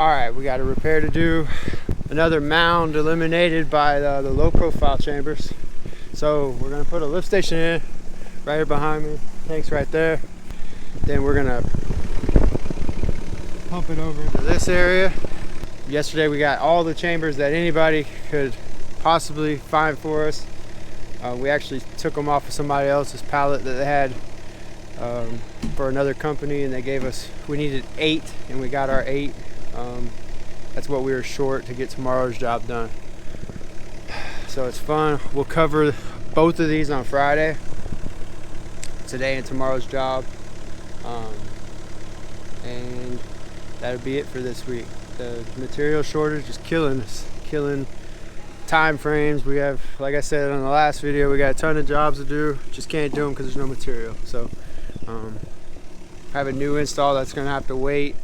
All right, we got a repair to do. Another mound eliminated by the low profile chambers. So we're gonna put a lift station in right here behind me. Tank's right there. Then we're gonna pump it over into this area. Yesterday we got all the chambers that anybody could possibly find for us. We actually took them off of somebody else's pallet that they had for another company, and they gave us, we needed 8 and we got our 8. That's what we were short to get tomorrow's job done. So it's fun. We'll cover both of these on Friday, today and tomorrow's job, and that'll be it for this week. The material shortage is killing us, killing time frames. We have, like I said on the last video, we got a ton of jobs to do, just can't do them because there's no material. So I have a new install that's gonna have to wait.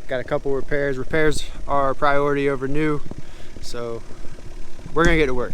Got a couple repairs. Repairs are a priority over new, so we're gonna get to work.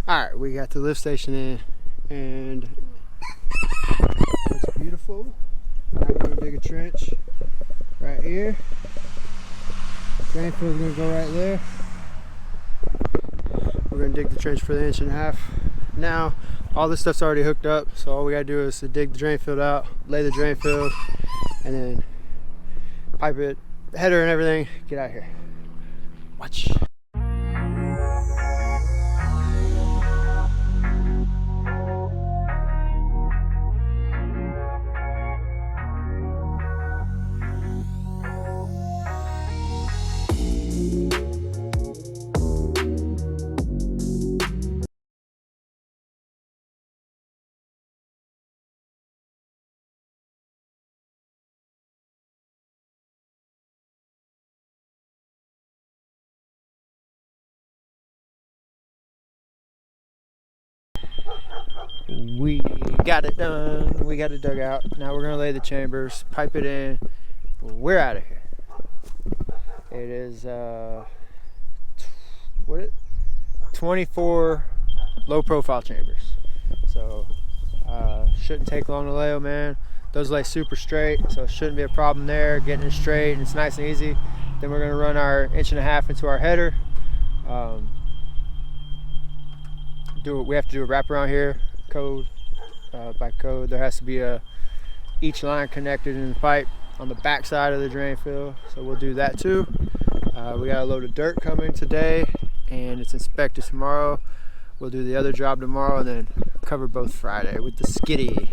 All right, we got the lift station in, and it's beautiful. Now we're gonna dig a trench right here. Drain field's gonna go right there. We're gonna dig the trench for the 1.5 inch. Now, all this stuff's already hooked up, so all we gotta do is to dig the drain field out, lay the drain field, and then pipe it, header and everything, get out of here. Watch. We got it done. We got it dug out. Now we're gonna lay the chambers, pipe it in. We're out of here. It is 24 low profile chambers. So shouldn't take long to lay them, man. Those lay super straight, so it shouldn't be a problem there. Getting it straight, and it's nice and easy. Then we're gonna run our 1.5 inch into our header. We have to do a wraparound here. Code by code, there has to be each line connected in the pipe on the back side of the drain field, so we'll do that too. We got a load of dirt coming today, and it's inspected tomorrow. We'll do the other job tomorrow, and then cover both Friday with the skiddy.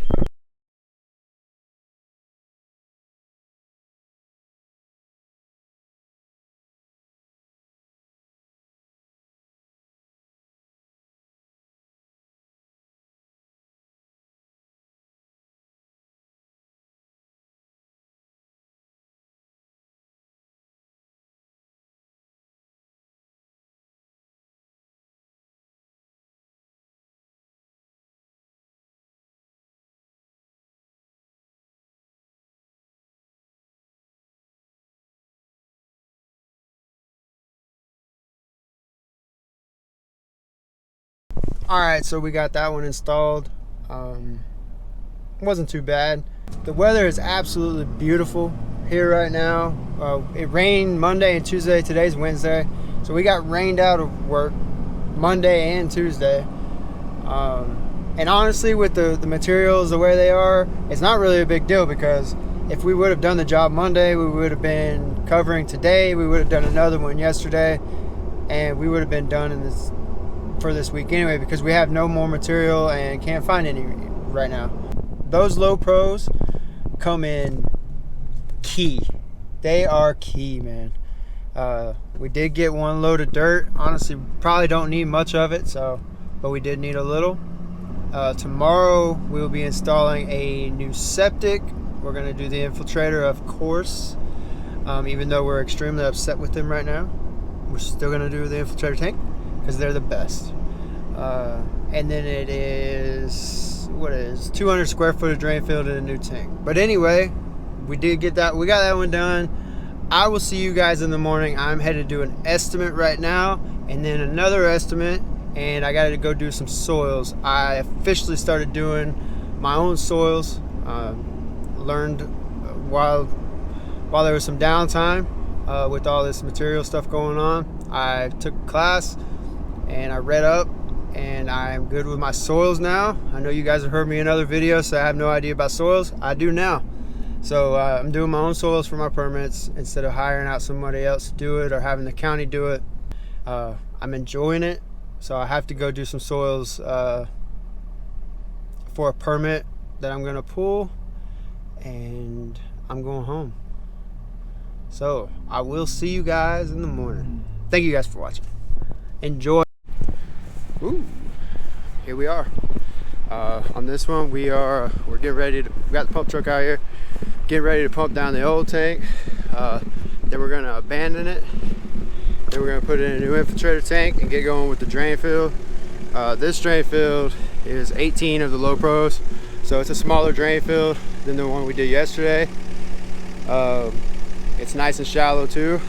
All right, so we got that one installed. Wasn't too bad. The weather is absolutely beautiful here right now. It rained Monday and Tuesday. Today's Wednesday, so we got rained out of work Monday and Tuesday. And honestly, with the materials the way they are, it's not really a big deal, because if we would have done the job Monday, we would have been covering today. We would have done another one yesterday, and we would have been done for this week anyway, because we have no more material and can't find any right now. Those low pros come in key. They are key, man. We did get one load of dirt. Honestly, probably don't need much of it, but we did need a little. Tomorrow we'll be installing a new septic. We're going to do the infiltrator, of course. Even though we're extremely upset with them right now, we're still going to do the infiltrator tank because they're the best. And then it is, 200 square foot of drain field and a new tank. But anyway, we did get that. We got that one done. I will see you guys in the morning. I'm headed to an estimate right now, and then another estimate, and I got to go do some soils. I officially started doing my own soils. Learned while there was some downtime with all this material stuff going on. I took a class and I read up, and I'm good with my soils now. I know you guys have heard me in other videos, so I have no idea about soils. I do now. So I'm doing my own soils for my permits instead of hiring out somebody else to do it or having the county do it. I'm enjoying it, so I have to go do some soils for a permit that I'm gonna pull, and I'm going home. So I will see you guys in the morning. Thank you guys for watching. Enjoy. Ooh, here we are. On this one, we're getting ready to. We got the pump truck out here, getting ready to pump down the old tank. Then we're gonna abandon it. Then we're gonna put in a new infiltrator tank and get going with the drain field. This drain field is 18 of the low pros, so it's a smaller drain field than the one we did yesterday. It's nice and shallow too,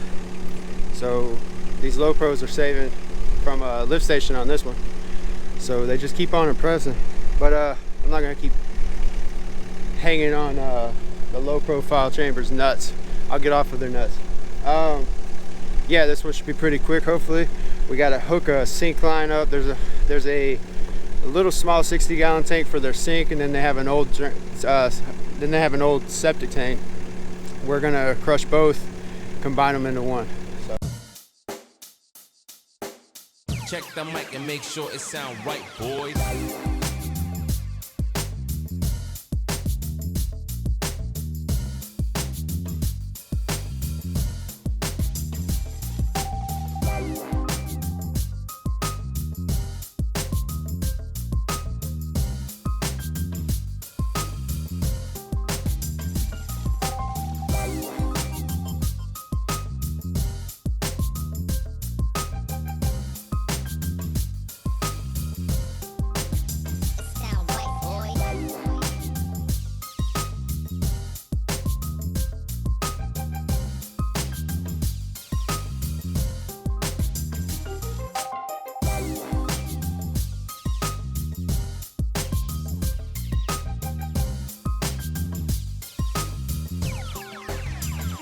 so these low pros are saving from a lift station on this one, so they just keep on impressing. But I'm not gonna keep hanging on the low profile chambers nuts. I'll get off of their nuts. Yeah, this one should be pretty quick. Hopefully, we got to hook a sink line up. There's a little small 60-gallon tank for their sink, and then they have an old septic tank. We're gonna crush both, combine them into one. So. Check the mic and make sure it sound right, boys.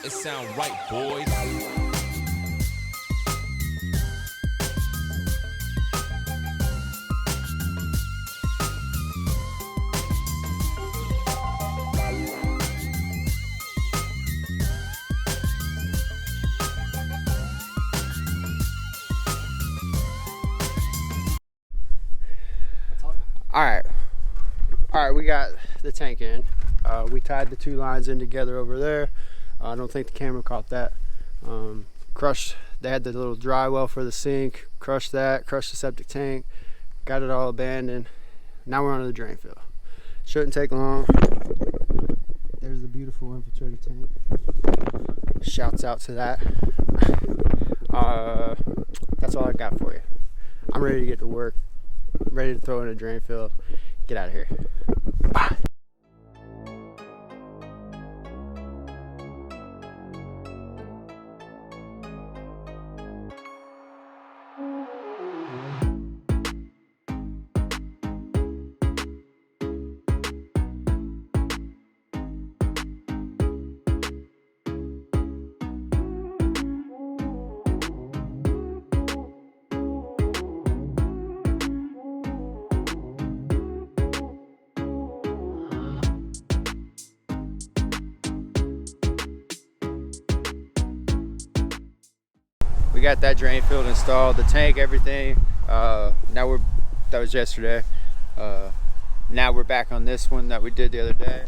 It sound right, boys. All right, we got the tank in. We tied the two lines in together over there. I don't think the camera caught that. Crushed, they had the little dry well for the sink, crushed that, crushed the septic tank, got it all abandoned. Now we're on to the drain field. Shouldn't take long. There's the beautiful infiltrator tank. Shouts out to that. That's all I got for you. I'm ready to get to work, ready to throw in a drain field, get out of here. Bye. We got that drain field installed, the tank, everything. That was yesterday. Now we're back on this one that we did the other day.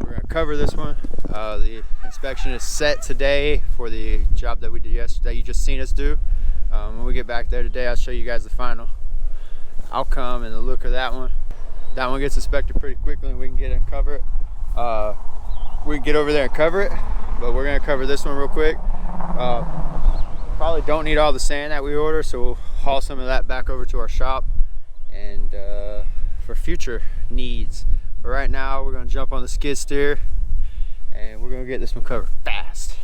We're gonna cover this one. The inspection is set today for the job that we did yesterday. You just seen us do. When we get back there today, I'll show you guys the final outcome and the look of that one. That one gets inspected pretty quickly and we can get and cover it. We can get over there and cover it, but we're gonna cover this one real quick. Probably don't need all the sand that we order, so we'll haul some of that back over to our shop and for future needs. But right now we're gonna jump on the skid steer and we're gonna get this one covered fast.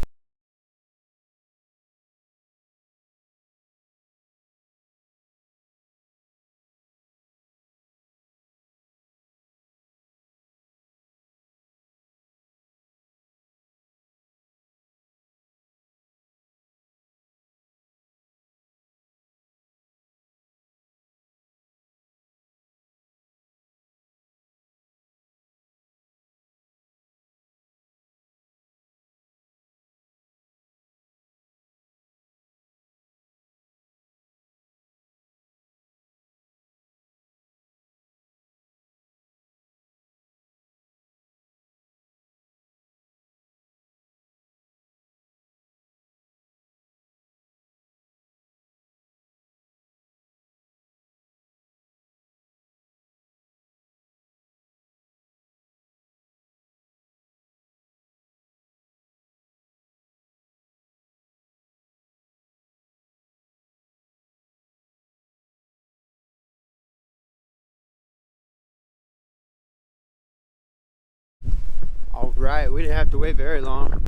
All right, we didn't have to wait very long.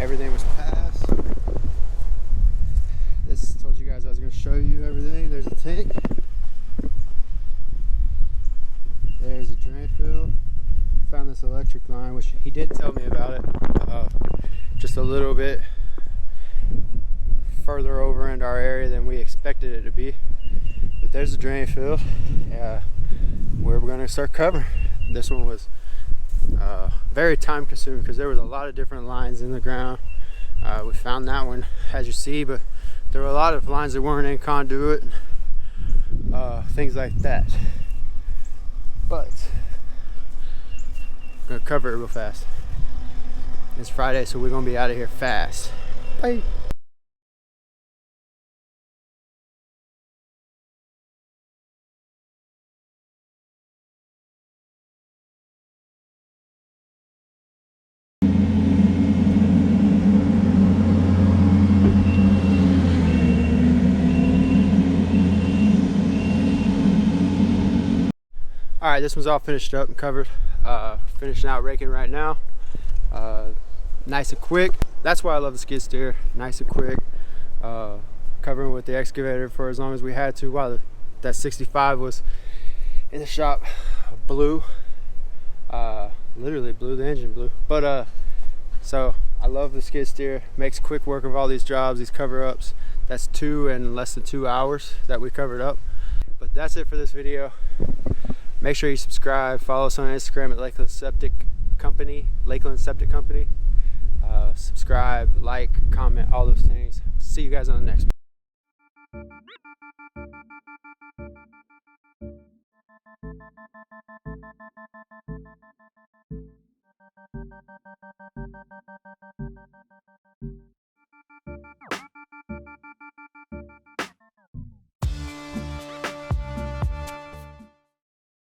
Everything was passed. This told you guys I was going to show you everything. There's a tank. There's a drain field. Found this electric line, which he did tell me about it. Just a little bit further over into our area than we expected it to be. But there's a drain field where we're going to start covering. This one was very time consuming because there was a lot of different lines in the ground. We found that one, as you see, but there were a lot of lines that weren't in conduit, things like that. But I'm gonna cover it real fast. It's Friday, so we're gonna be out of here fast. Bye. All right, this one's all finished up and covered. Finishing out raking right now. Nice and quick. That's why I love the skid steer. Nice and quick. Covering with the excavator for as long as we had to while that 65 was in the shop. Blew. Literally blew, the engine blew. But so I love the skid steer. Makes quick work of all these jobs, these cover ups. That's 2 in less than 2 hours that we covered up. But that's it for this video. Make sure you subscribe, follow us on Instagram at Lakeland Septic Company, Lakeland Septic Company. Subscribe, like, comment, all those things. See you guys on the next one.